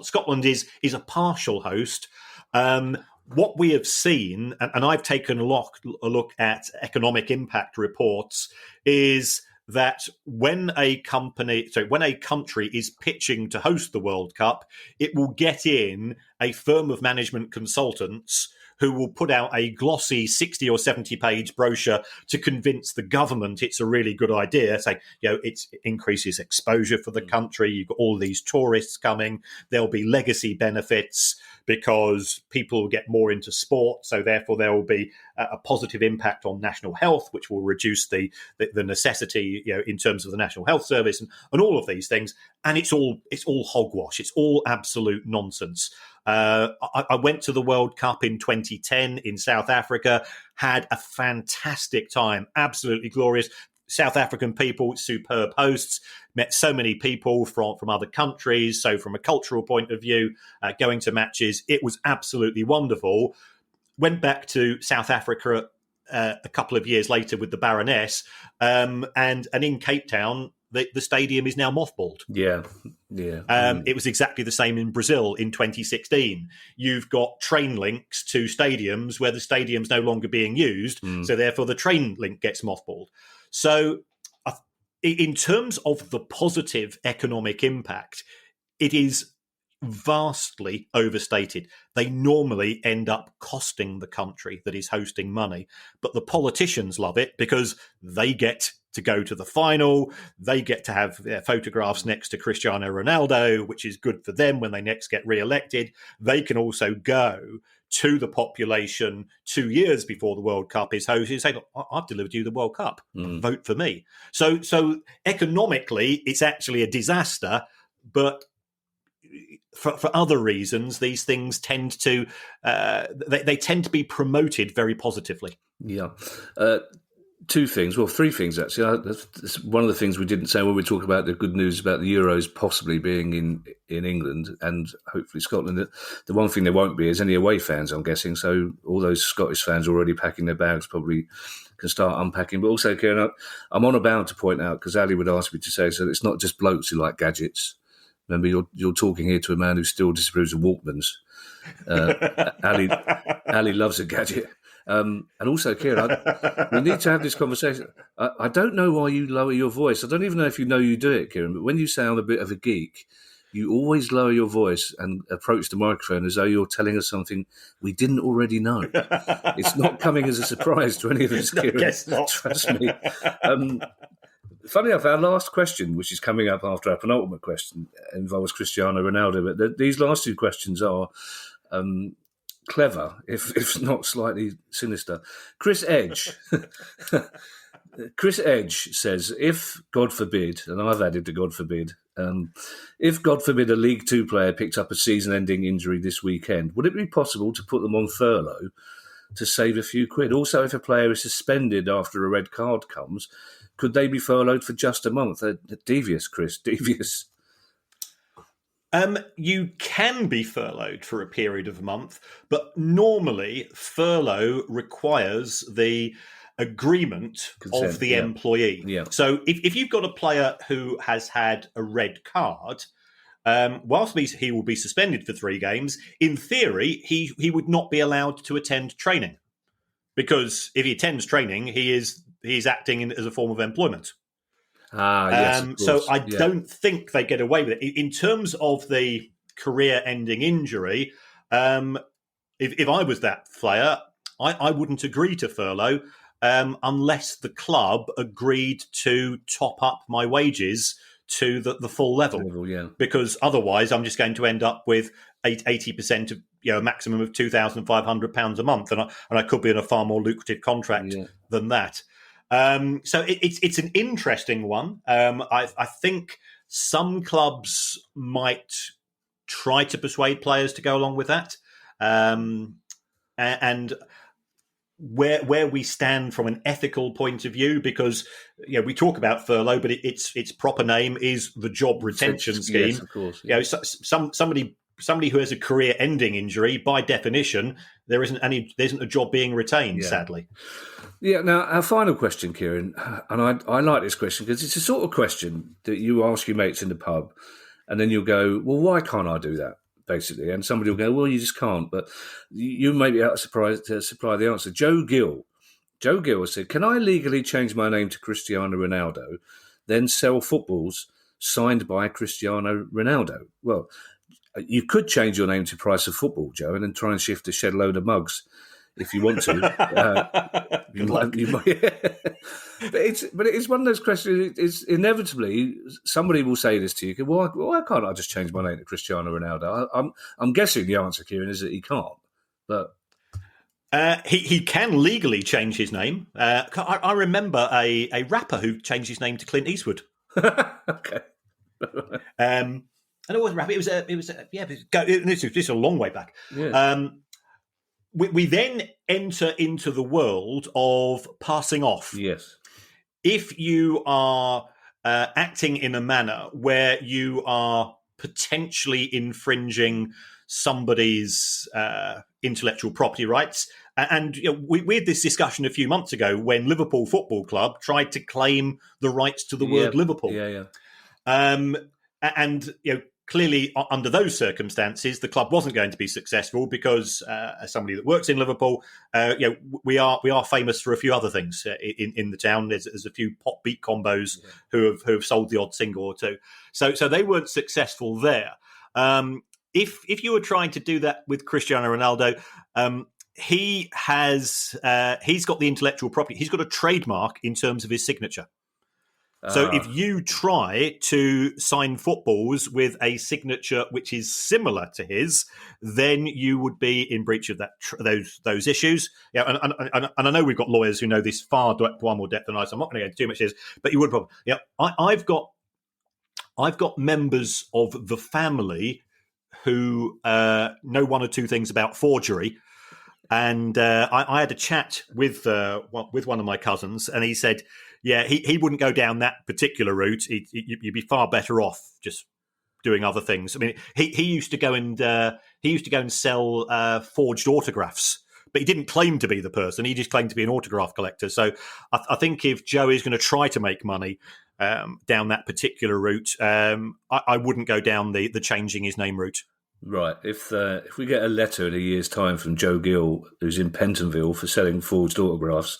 Scotland is a partial host. What we have seen, and I've taken a look at economic impact reports, is that when a country is pitching to host the World Cup, it will get in a firm of management consultants who will put out a glossy 60 or 70-page brochure to convince the government it's a really good idea, saying, it increases exposure for the country, you've got all these tourists coming, there'll be legacy benefits because people will get more into sport, so therefore there will be a positive impact on national health, which will reduce the necessity, in terms of the National Health Service and all of these things. And it's all hogwash. It's all absolute nonsense. I went to the World Cup in 2010 in South Africa, had a fantastic time, absolutely glorious. South African people, superb hosts, met so many people from other countries. So from a cultural point of view, going to matches, it was absolutely wonderful. Went back to South Africa a couple of years later with the Baroness, and in Cape Town, the stadium is now mothballed. Yeah. It was exactly the same in Brazil in 2016. You've got train links to stadiums where the stadium's no longer being used, so therefore the train link gets mothballed. So in terms of the positive economic impact, it is vastly overstated. They normally end up costing the country that is hosting money, but the politicians love it because they get to go to the final, they get to have their photographs next to Cristiano Ronaldo, which is good for them when they next get re-elected. They can also go to the population 2 years before the World Cup is hosted and say, look, I've delivered you the World Cup, vote for me. So economically, it's actually a disaster, but for other reasons, these things tend to they tend to be promoted very positively. Yeah. Two things, well, three things actually. That's one of the things we didn't say when we talk about the good news about the Euros possibly being in England and hopefully Scotland. The one thing there won't be is any away fans, I'm guessing. So all those Scottish fans already packing their bags probably can start unpacking. But also, Kieran, I'm on about to point out, because Ali would ask me to say so, it's not just blokes who like gadgets. Remember, you're talking here to a man who still disapproves of Walkmans. Ali loves a gadget. And also, Kieran, we need to have this conversation. I don't know why you lower your voice. I don't even know if you know you do it, Kieran, but when you sound a bit of a geek, you always lower your voice and approach the microphone as though you're telling us something we didn't already know. It's not coming as a surprise to any of us, Kieran. I guess not. Trust me. Funny enough, our last question, which is coming up after our penultimate question, involves Cristiano Ronaldo. But these last two questions are clever, if not slightly sinister. Chris Edge says, if, God forbid, and I've added to God forbid, if, God forbid, a League Two player picked up a season-ending injury this weekend, would it be possible to put them on furlough to save a few quid? Also, if a player is suspended after a red card comes, could they be furloughed for just a month? Devious, Chris, devious. You can be furloughed for a period of a month, but normally furlough requires the agreement of the employee. Yeah. So if you've got a player who has had a red card, whilst he will be suspended for 3 games, in theory, he would not be allowed to attend training. Because if he attends training, he's acting as a form of employment. Yes, of so course. I don't think they get away with it. In terms of the career-ending injury, if I was that player, I wouldn't agree to furlough unless the club agreed to top up my wages to the full level. Yeah. Because otherwise, I'm just going to end up with 80% of a maximum of £2,500 a month, and I could be in a far more lucrative contract than that. So it's an interesting one. I think some clubs might try to persuade players to go along with that. And where we stand from an ethical point of view, because we talk about furlough, but its proper name is the job retention scheme. Yes, of course. Yeah. Somebody who has a career-ending injury, by definition, there isn't a job being retained. Sadly. Yeah. Now, our final question, Kieran, and I like this question because it's a sort of question that you ask your mates in the pub, and then you'll go, "Well, why can't I do that?" Basically, and somebody will go, "Well, you just can't." But you may be able to supply the answer. Joe Gill said, "Can I legally change my name to Cristiano Ronaldo, then sell footballs signed by Cristiano Ronaldo?" Well, you could change your name to Price of Football, Joe, and then try and shift a shed load of mugs if you want to. But it's one of those questions. It's inevitably somebody will say this to you. Why can't I just change my name to Cristiano Ronaldo? I'm guessing the answer, Kieran, is that he can't. But he can legally change his name. I remember a rapper who changed his name to Clint Eastwood. Okay. And it wasn't rapper. This is a long way back. Yeah. We then enter into the world of passing off. Yes. If you are acting in a manner where you are potentially infringing somebody's intellectual property rights, and we had this discussion a few months ago when Liverpool Football Club tried to claim the rights to the word Liverpool. And clearly, under those circumstances, the club wasn't going to be successful because, as somebody that works in Liverpool, we are famous for a few other things in the town. There's a few pop beat combos who have sold the odd single or two. So they weren't successful there. If you were trying to do that with Cristiano Ronaldo, he's got the intellectual property. He's got a trademark in terms of his signature. So if you try to sign footballs with a signature which is similar to his, then you would be in breach of those issues. Yeah, and I know we've got lawyers who know this far more depth than I, so I'm not going to go into too much of this. But you would probably, I've got members of the family who know one or two things about forgery. And I had a chat with one of my cousins, and he said, yeah, he wouldn't go down that particular route. You'd be far better off just doing other things. I mean, he used to go and sell forged autographs, but he didn't claim to be the person. He just claimed to be an autograph collector. So I think if Joe is going to try to make money down that particular route, I wouldn't go down the changing his name route. Right. If we get a letter in a year's time from Joe Gill, who's in Pentonville, for selling forged autographs,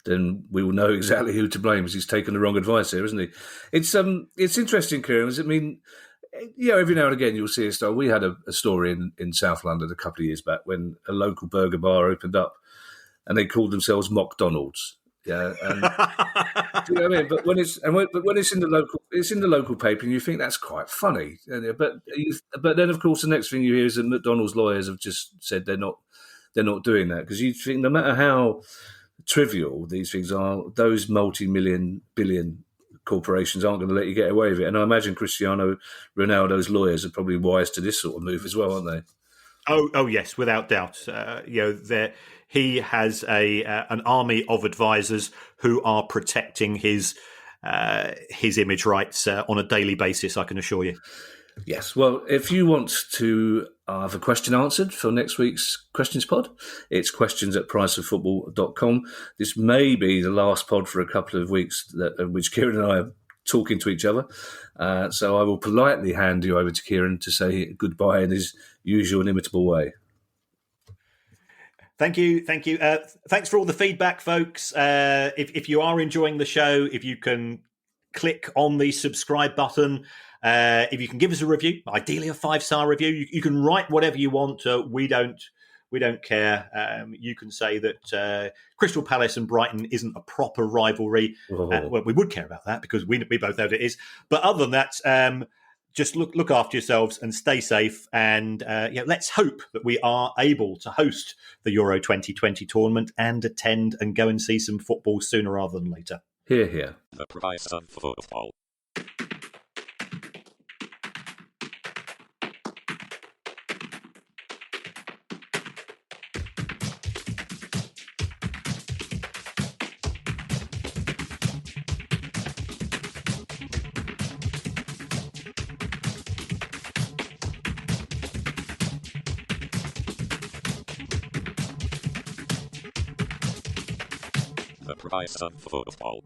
then we will know exactly who to blame, because he's taken the wrong advice here, isn't he? It's interesting, Kieran. I mean, every now and again you'll see a story. We had a story in South London a couple of years back when a local burger bar opened up, and they called themselves McDonald's. Yeah, and, do you know what I mean? But when it's in the local paper, and you think that's quite funny. But then, of course, the next thing you hear is that McDonald's lawyers have just said they're not doing that, because you think no matter how trivial these things are, those billion corporations aren't going to let you get away with it. And I imagine Cristiano Ronaldo's lawyers are probably wise to this sort of move as well, aren't they? Oh yes, without doubt. He has an army of advisors who are protecting his image rights on a daily basis, I can assure you. Yes. Well, if you want to have a question answered for next week's Questions Pod, it's questions@priceoffootball.com. This may be the last pod for a couple of weeks which Kieran and I are talking to each other. So I will politely hand you over to Kieran to say goodbye in his usual inimitable way. Thank you. Thanks for all the feedback, folks. If you are enjoying the show, if you can click on the subscribe button, if you can give us a review, ideally a 5-star review. You can write whatever you want. We don't care. You can say that Crystal Palace and Brighton isn't a proper rivalry. Well, we would care about that because we both know that it is. But other than that, just look after yourselves and stay safe. And let's hope that we are able to host the Euro 2020 tournament and attend and go and see some football sooner rather than later. Hear, hear. The price of football. The price of football.